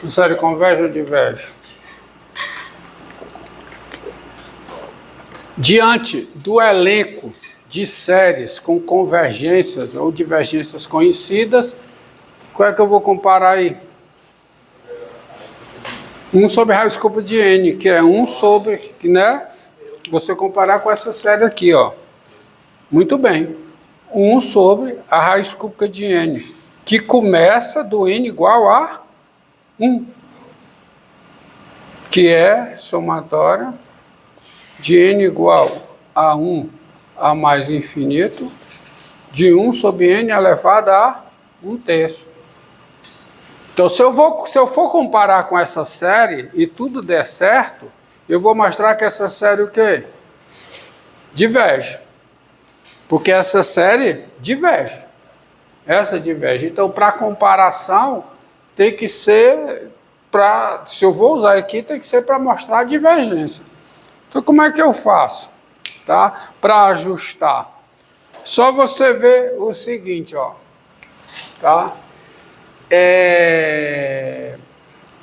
Série converge ou diverge? Diante do elenco de séries com convergências ou divergências conhecidas, qual é que eu vou comparar aí? 1 sobre raiz cúbica de n, que é 1 sobre, né? Você comparar com essa série aqui, ó. Muito bem. 1 sobre a raiz cúbica de n, que começa do n igual a 1, que é somatória de n igual a 1 a mais infinito, de 1 sobre n elevado a 1/3. Então, se eu for comparar com essa série e tudo der certo, eu vou mostrar que essa série o quê? Diverge. Porque essa série diverge. Essa diverge. Então, para comparação, tem que ser, se eu vou usar aqui, tem que ser para mostrar a divergência. Então, como é que eu faço? Tá? Para ajustar. Só você ver o seguinte, ó. Tá?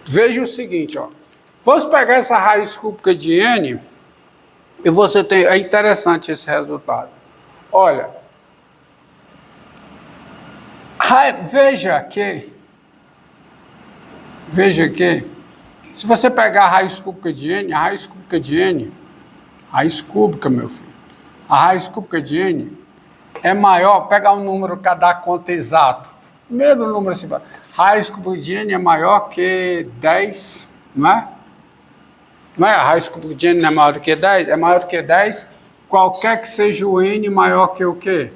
Veja o seguinte, ó. Vamos pegar essa raiz cúbica de n e você tem. É interessante esse resultado. Olha. Veja que. Se você pegar a raiz cúbica de n, raiz cúbica, meu filho. A raiz cúbica de n é maior, pegar um número que dá conta exato. Primeiro número assim, raiz cúbica de n é maior que 10, não é? Não é? A raiz cúbica de n não é maior do que 10? É maior do que 10, qualquer que seja o n maior que o quê?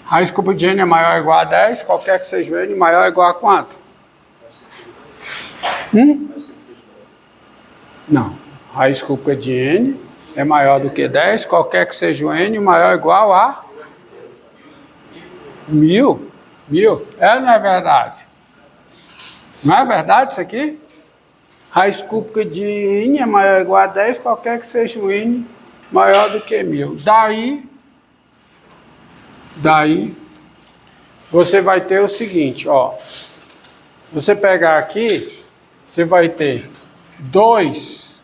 Raiz cúbica de n é maior ou igual a 10, qualquer que seja o n maior ou igual a quanto? Não. Raiz cúbica de n é maior do que 10, qualquer que seja o n maior ou igual a 1000. Não é verdade? Não é verdade isso aqui? Raiz cúbica de n é maior ou igual a 10, qualquer que seja o n maior do que 1000. Daí, você vai ter o seguinte, ó. Você pegar aqui, você vai ter 2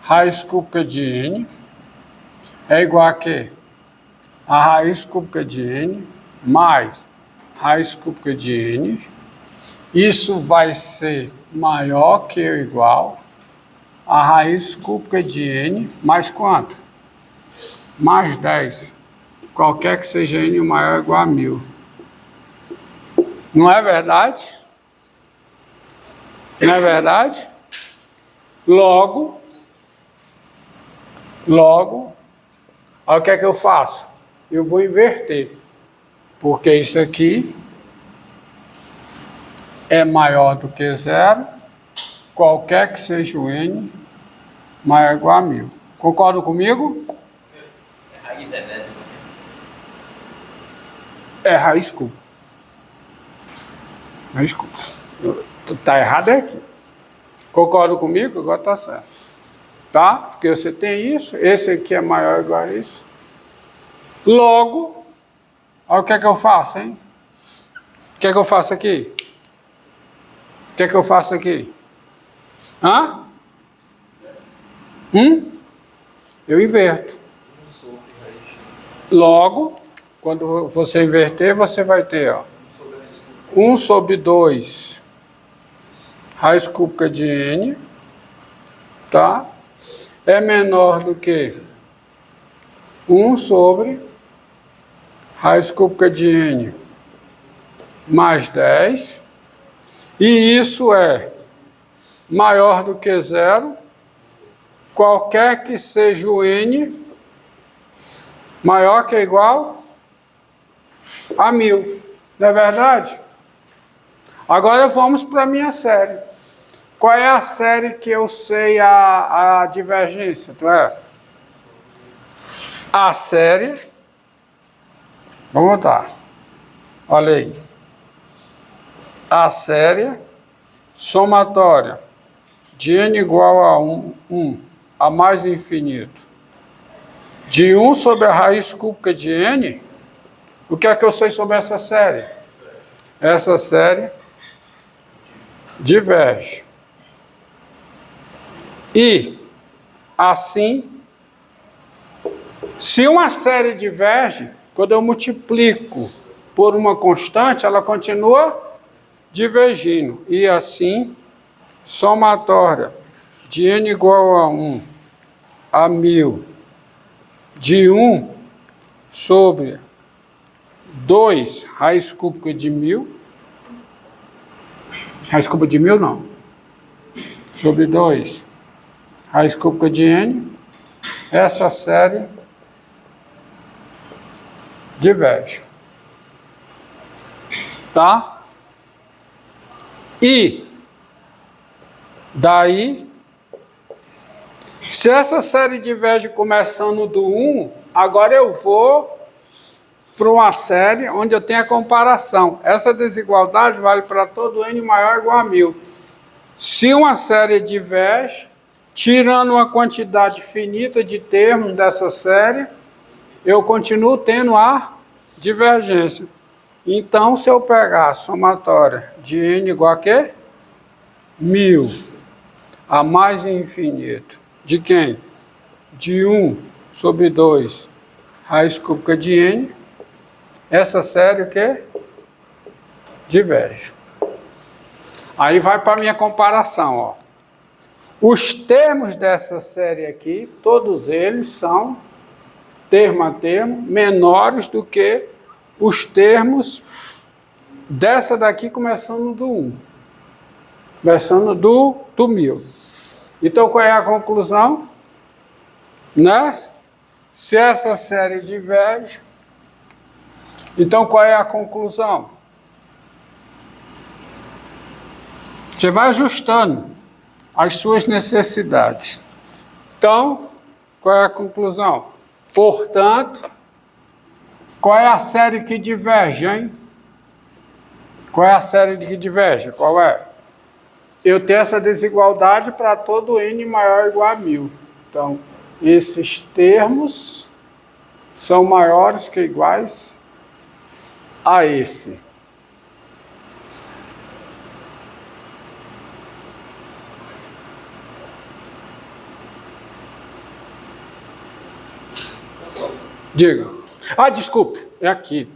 raiz cúbica de n é igual a quê? A raiz cúbica de n mais raiz cúbica de n. Isso vai ser maior que ou igual a raiz cúbica de n mais quanto? Mais 10. Qualquer que seja n maior ou igual a 1000. Não é verdade? Não é verdade? Logo, olha o que é que eu faço? Eu vou inverter. Porque isso aqui é maior do que 0, qualquer que seja o n maior ou igual a 1000. Concordam comigo? Raiz é média. É raiz cúbica. Raiz cúbica. Tá errado é aqui. Concordam comigo? Agora tá certo. Tá? Porque você tem isso, esse aqui é maior ou igual a isso. Logo, olha o que é que eu faço, hein? O que é que eu faço aqui? O que é que eu faço aqui? Hã? Eu inverto. Logo, quando você inverter, você vai ter, ó, 1 sobre 2 raiz cúbica de n, tá? É menor do que 1 sobre raiz cúbica de n mais 10. E isso é maior do que 0, qualquer que seja o n maior que ou igual a 1000. Não é verdade? Agora vamos para a minha série. Qual é a série que eu sei a divergência? A série... Vamos botar. Olha aí. A série somatória de n igual a 1 a mais infinito de 1 sobre a raiz cúbica de n. O que é que eu sei sobre essa série? Essa série diverge. E, assim, se uma série diverge, quando eu multiplico por uma constante, ela continua divergindo. E assim, somatória de n igual a 1 a 1000 de 1 sobre 2 raiz cúbica de 1000, raiz cúbica de 1000 não, sobre 2 raiz cúbica de n, essa série diverge. Tá? E daí, se essa série diverge começando do 1, agora eu vou para uma série onde eu tenho a comparação. Essa desigualdade vale para todo n maior ou igual a 1000. Se uma série diverge, tirando uma quantidade finita de termos dessa série, eu continuo tendo a divergência. Então, se eu pegar a somatória de n igual a quê? 1000 a mais infinito. De quem? De 1 sobre 2 raiz cúbica de n. Essa série o quê? Diverge. Aí vai para a minha comparação, ó. Os termos dessa série aqui, todos eles são, termo a termo, menores do que os termos dessa daqui começando do 1. Começando do 1000. Então, qual é a conclusão? Né? Se essa série diverge, então qual é a conclusão? Você vai ajustando as suas necessidades. Então, qual é a conclusão? Portanto, qual é a série que diverge, hein? Qual é a série que diverge? Qual é? Eu tenho essa desigualdade para todo n maior ou igual a 1000. Então, esses termos são maiores que iguais a esse. Diga. Desculpe, é aqui.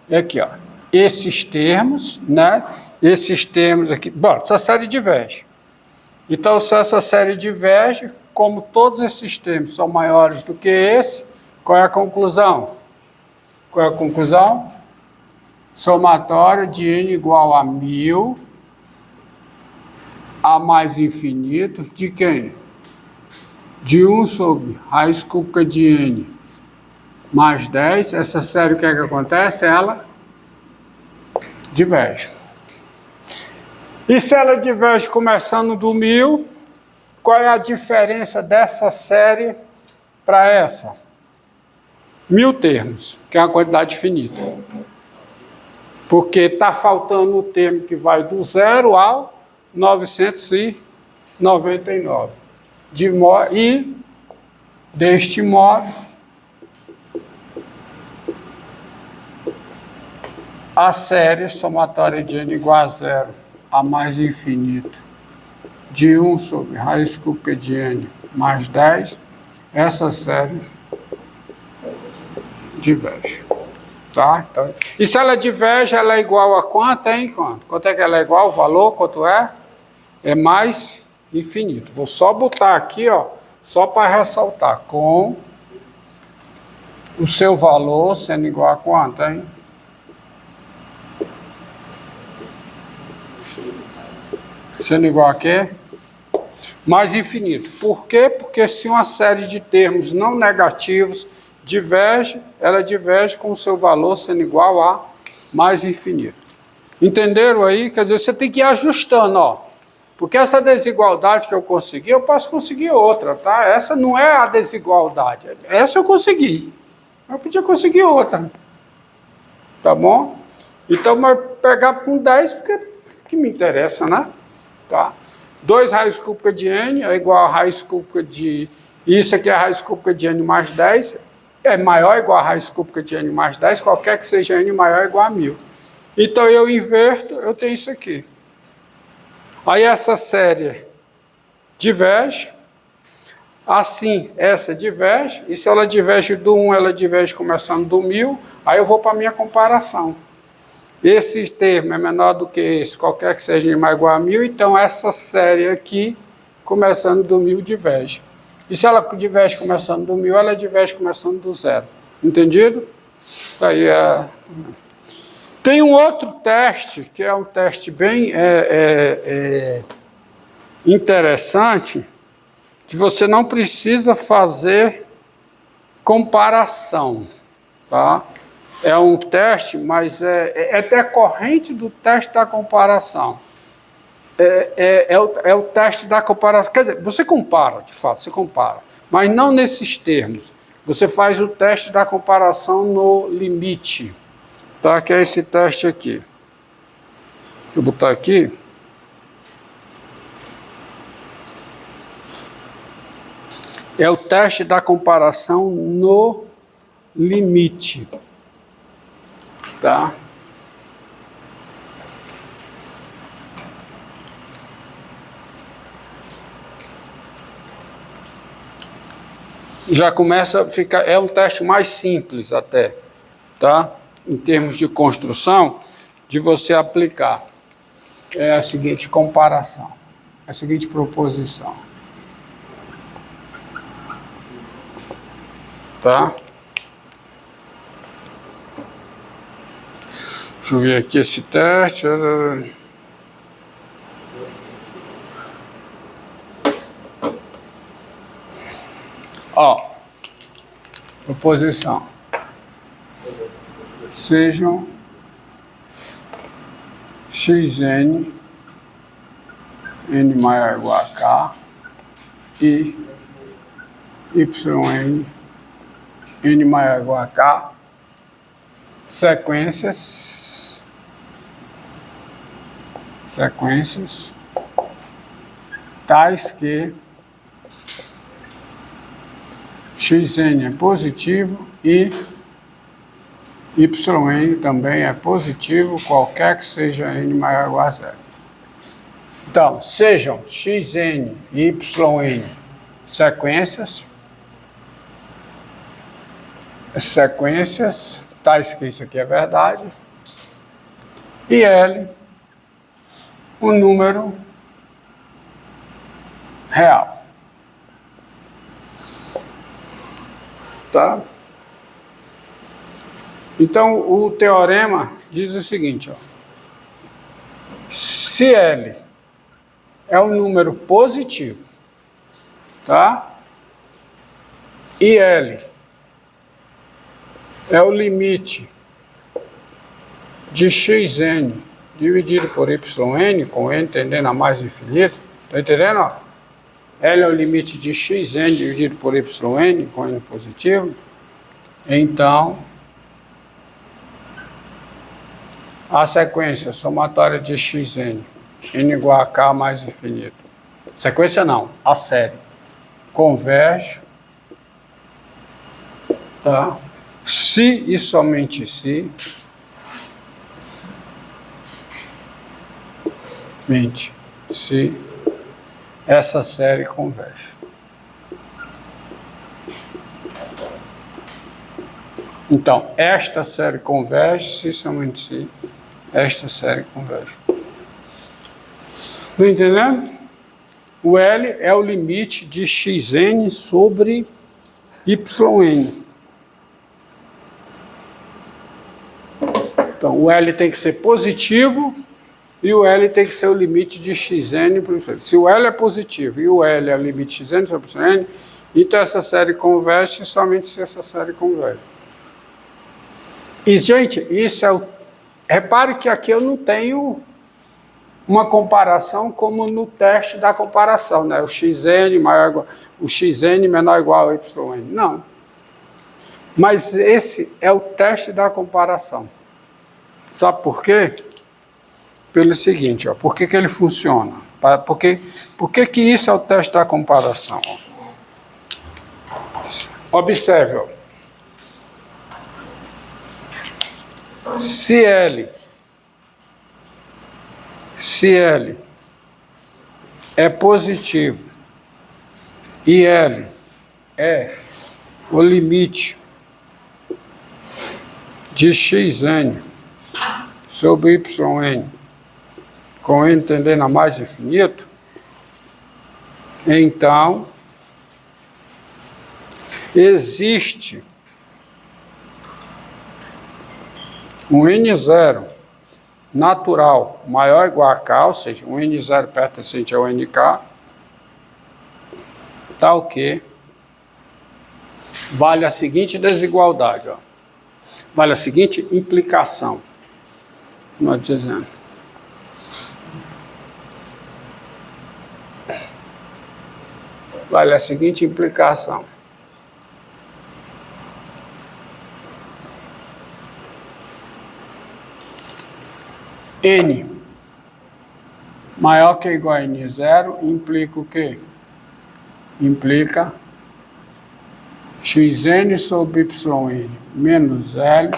É aqui, ó. Esses termos, né? Esses termos aqui. Bom, essa série diverge. Então, se essa série diverge, como todos esses termos são maiores do que esse, qual é a conclusão? Qual é a conclusão? Somatória de n igual a 1000 a mais infinito de quem? De 1 sobre raiz cúbica de n mais 10, essa série, o que é que acontece? Ela diverge. E se ela diverge começando do 1000, qual é a diferença dessa série para essa? 1000 termos, que é uma quantidade finita. Porque está faltando o termo que vai do 0 ao 999. E, deste modo, a série somatória de n igual a 0 a mais infinito de 1 sobre raiz cúbica de n mais 10, essa série diverge. Tá? Então, e se ela diverge, ela é igual a quanto, hein? Quanto é que ela é igual? O valor, quanto é? É mais infinito. Vou só botar aqui, ó, só para ressaltar, com o seu valor sendo igual a quanto, hein? Sendo igual a quê? Mais infinito. Por quê? Porque se uma série de termos não negativos diverge, ela diverge com o seu valor sendo igual a mais infinito. Entenderam aí? Quer dizer, você tem que ir ajustando, ó. Porque essa desigualdade que eu consegui, eu posso conseguir outra, tá? Essa não é a desigualdade. Essa eu consegui. Eu podia conseguir outra. Tá bom? Então, mas pegar com 10, porque que me interessa, né? Tá? 2 raiz cúbica de n é igual a raiz cúbica de... Isso aqui é a raiz cúbica de n mais 10. É maior ou igual a raiz cúbica de n mais 10. Qualquer que seja n maior ou igual a 1000. Então, eu inverto, eu tenho isso aqui. Aí essa série diverge, assim essa diverge, e se ela diverge do 1, ela diverge começando do 1000, aí eu vou para a minha comparação. Esse termo é menor do que esse, qualquer que seja mais igual a 1000, então essa série aqui, começando do 1000, diverge. E se ela diverge começando do 1000, ela diverge começando do 0. Entendido? Aí tem um outro teste, que é um teste bem interessante, que você não precisa fazer comparação, tá? É um teste, mas é decorrente do teste da comparação. É o teste da comparação. Quer dizer, você compara, de fato, você compara, mas não nesses termos. Você faz o teste da comparação no limite, tá? Que é esse teste aqui. Vou botar aqui. É o teste da comparação no limite, tá? Já começa a ficar, é um teste mais simples até, tá? Em termos de construção, de você aplicar. É a seguinte comparação, a seguinte proposição. Tá? Deixa eu ver aqui esse teste. Ó, proposição. Sejam xn, n maior ou igual a k, e yn, n maior ou igual a k, sequências tais que xn é positivo e yn também é positivo, qualquer que seja n maior ou igual a 0. Então, sejam xn e yn sequências tais que isso aqui é verdade, e L um número real. Tá? Então, o teorema diz o seguinte, ó. Se L é um número positivo, tá? E L é o limite de xn dividido por yn, com n tendendo a mais infinito. Está entendendo? Ó? L é o limite de xn dividido por yn, com n positivo. Então, a sequência somatória de xn, n igual a k mais infinito. Sequência não, a série. Converge, tá? Se e somente se essa série converge. Então, esta série converge, se somente se esta série converge. Não entendendo? O L é o limite de xn sobre yn. Então, o L tem que ser positivo e o L tem que ser o limite de xn por y. Se o L é positivo e o L é o limite de xn sobre yn, então essa série converge somente se essa série converge. E, gente, isso é o... Repare que aqui eu não tenho uma comparação como no teste da comparação, né? O xn menor ou igual a yn. Não. Mas esse é o teste da comparação. Sabe por quê? Pelo seguinte, ó, por que ele funciona? Por que isso é o teste da comparação? Observe, ó. Se L é positivo e L é o limite de xn sobre yn, com n tendendo a mais infinito, então existe um n0 natural maior ou igual a k, ou seja, um n0 pertencente ao nk, tal que vale a seguinte desigualdade, ó. Vale a seguinte implicação. Nós dizendo. Vale a seguinte implicação. N maior que ou igual a N0 implica o quê? Implica xn sobre yn menos L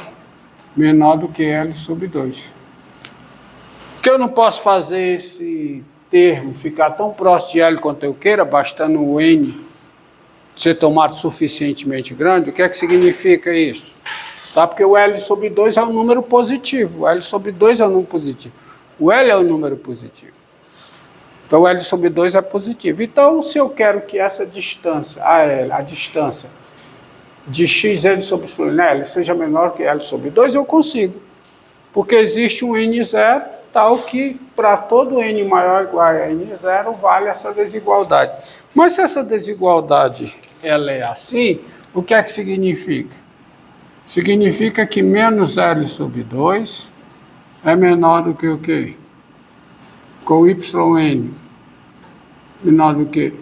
menor do que L sobre 2. Porque eu não posso fazer esse termo ficar tão próximo de L quanto eu queira, bastando o N ser tomado suficientemente grande. O que é que significa isso? Tá? Porque o L sobre 2 é um número positivo. O L sobre 2 é um número positivo. O L é um número positivo. Então o L sobre 2 é positivo. Então, se eu quero que essa distância, a distância de xn sobre L seja menor que L sobre 2, eu consigo. Porque existe um n0 tal que para todo n maior ou igual a n0 vale essa desigualdade. Mas se essa desigualdade ela é assim, o que é que significa? Significa que menos L sobre 2 é menor do que o quê? Com yn menor do que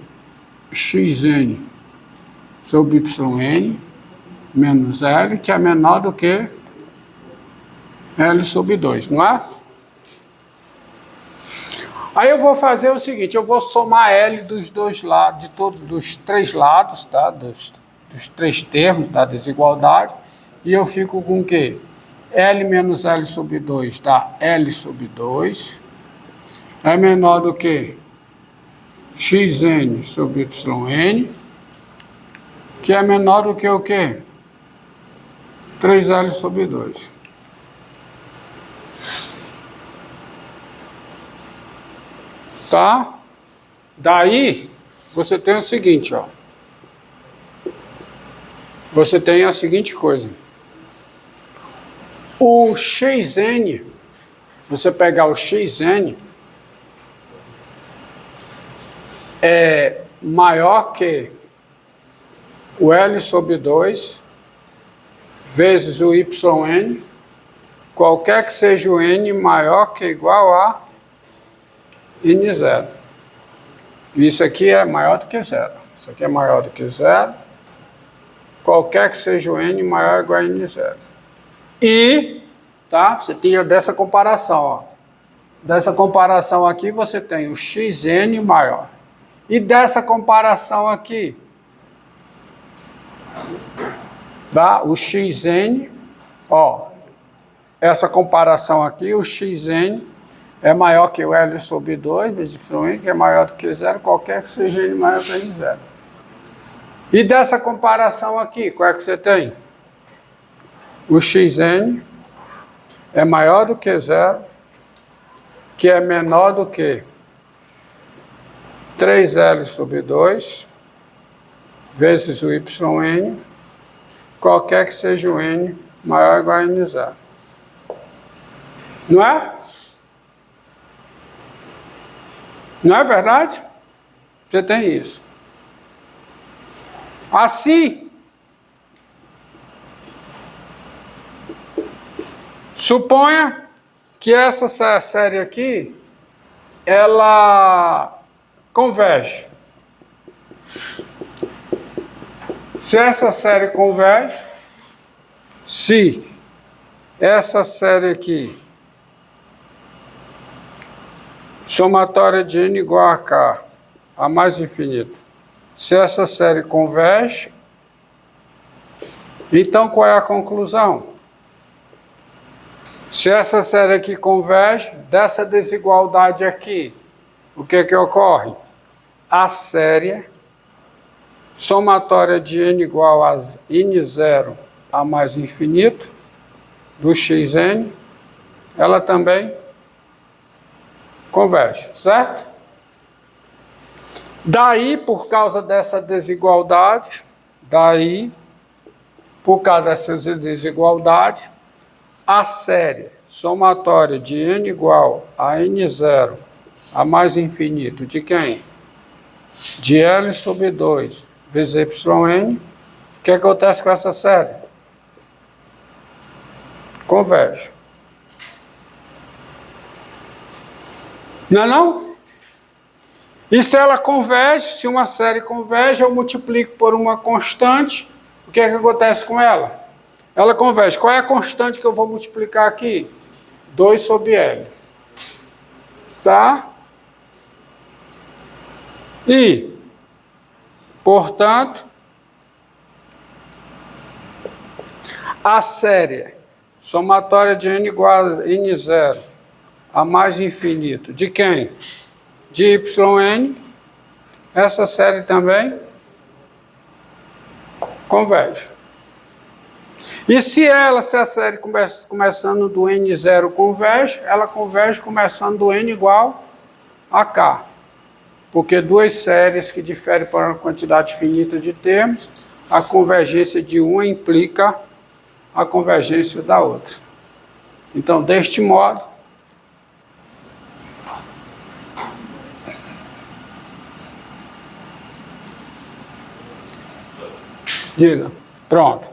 xn sobre yn menos L, que é menor do que L sobre 2, não é? Aí eu vou fazer o seguinte, eu vou somar L dos dois lados, de todos os três lados, tá? Dos três termos da desigualdade, e eu fico com o quê? L menos L sobre 2 dá L sobre 2, é menor do que xn sobre yn, que é menor do que o quê? 3L sobre 2. Tá? Daí, você tem o seguinte, ó. Você tem a seguinte coisa. O xn, você pegar o xn, é maior que o L sobre 2 vezes o yn, qualquer que seja o n maior que ou igual a n0. Isso aqui é maior do que zero. Isso aqui é maior do que zero. Qualquer que seja o n maior ou igual a n0. E, tá? Você tinha dessa comparação, ó. Dessa comparação aqui você tem o xn maior. E dessa comparação aqui, tá? O xn, ó, essa comparação aqui, o xn é maior que o L sobre 2, vezes y, que é maior do que zero, qualquer que seja n maior que n0. E dessa comparação aqui, qual é que você tem? O xn é maior do que zero, que é menor do que 3L sobre 2, vezes o yn, qualquer que seja o n maior ou igual a n0. Não é? Não é verdade? Você tem isso. Assim, suponha que essa série aqui, ela converge. Se essa série converge, se essa série aqui, somatória de n igual a k, a mais infinito, se essa série converge, então qual é a conclusão? Se essa série aqui converge, dessa desigualdade aqui, o que ocorre? a série somatória de n igual a n0 a mais infinito, do xn, ela também converge, certo? Daí, por causa dessa desigualdade, a série somatória de n igual a n0 a mais infinito de quem? De L sobre 2 vezes yn. O que acontece com essa série? Converge. Não é não? E se ela converge, se uma série converge, eu multiplico por uma constante, o que é que acontece com ela? Ela converge. Qual é a constante que eu vou multiplicar aqui? 2 sobre L. Tá? E, portanto, a série somatória de n igual a n0 a mais infinito, de quem? De yn, essa série também converge. E se a série começando do n0 converge, ela converge começando do n igual a k. Porque duas séries que diferem por uma quantidade finita de termos, a convergência de uma implica a convergência da outra. Então, deste modo, diga, pronto.